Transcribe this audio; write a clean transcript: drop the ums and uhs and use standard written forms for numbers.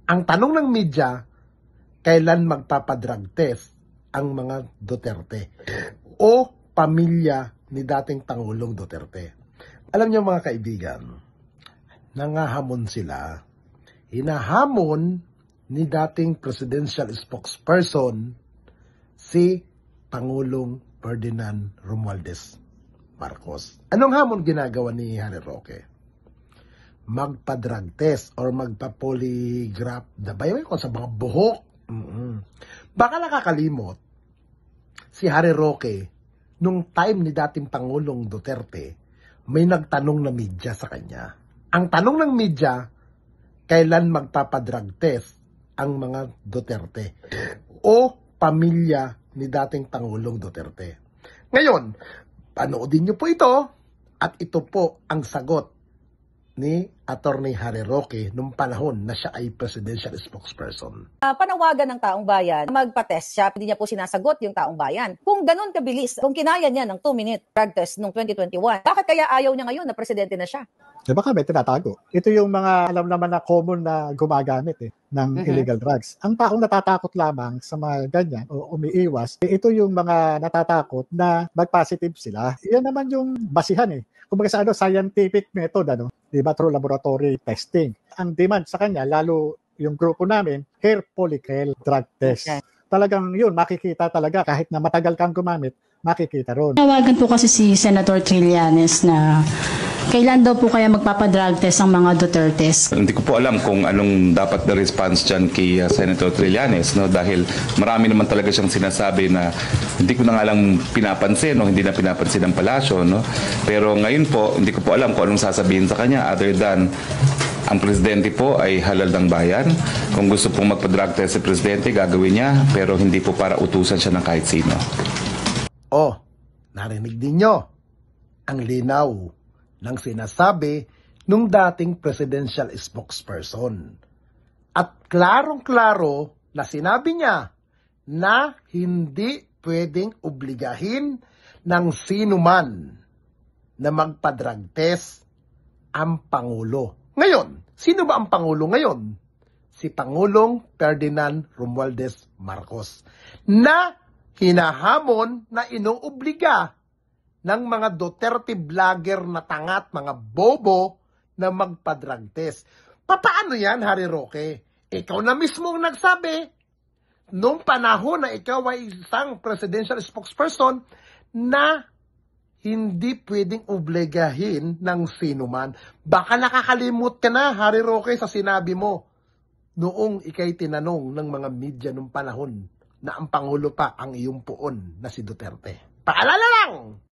Ang tanong ng media, kailan magpapadrug test ang mga Duterte o pamilya ni dating Pangulong Duterte? Alam niyo mga kaibigan, nangahamon sila. Hinahamon ni dating presidential spokesperson si Pangulong Ferdinand Romualdez Marcos. Anong hamon ginagawa ni Harry Roque? Magpa-drug test or magpa-polygraph ba yun sa mga buhok. Baka nakakalimot si Harry Roque nung time ni dating Pangulong Duterte, may nagtanong na media sa kanya. Ang tanong ng media, kailan magpapadrug test ang mga Duterte o pamilya ni dating Pangulong Duterte. Ngayon, panoodin niyo po ito at ito po ang sagot ni Attorney Harry Roque nung panahon na siya ay presidential spokesperson. Panawagan ng taong bayan, magpa-test siya, hindi niya po sinasagot yung taong bayan. Kung ganun kabilis, kung kinaya niya ng 2-minute drug test noong 2021, bakit kaya ayaw niya ngayon na presidente na siya? Baka may tinatago. Ito yung mga alam naman na common na gumagamit ng illegal drugs. Ang taong natatakot lamang sa mga ganyan o umiiwas, ito yung mga natatakot na mag-positive sila. Yan naman yung basihan Kumbaga sa scientific method, diba, through laboratory testing. Ang demand sa kanya, lalo yung grupo namin, hair follicle drug test. Okay. Talagang yun, makikita talaga kahit na matagal kang gumamit, makikita ron. Nawagan po kasi si Senator Trillanes na kailan daw po kaya magpapadrug test ang mga Dutertes? Hindi ko po alam kung anong dapat na response dyan kay Senator Trillanes, dahil marami naman talaga siyang sinasabi na hindi ko na nga lang pinapansin o hindi na pinapansin ng palasyo. Pero ngayon po, hindi ko po alam kung anong sasabihin sa kanya other than ang presidente po ay halal ng bayan. Kung gusto pong magpa-drug test si presidente, gagawin niya, pero hindi po para utusan siya ng kahit sino. Narinig din nyo ang linaw ng sinasabi nung dating presidential spokesperson. At klarong-klaro na sinabi niya na hindi pwedeng obligahin ng sino man na magpa-drug test ang Pangulo. Ngayon, sino ba ang Pangulo ngayon? Si Pangulong Ferdinand Romualdez Marcos na hinahamon na inuobliga ng mga Duterte vlogger na tangat, mga bobo na magpa-drug test. Paano yan, Harry Roque? Ikaw na mismo ang nagsabi nung panahon na ikaw ay isang presidential spokesperson na hindi pwedeng obligahin ng sino man. Baka nakakalimot ka na, Harry Roque, sa sinabi mo noong ikay tinanong ng mga media nung panahon na ang Pangulo pa ang iyong puon na si Duterte. Paalala lang!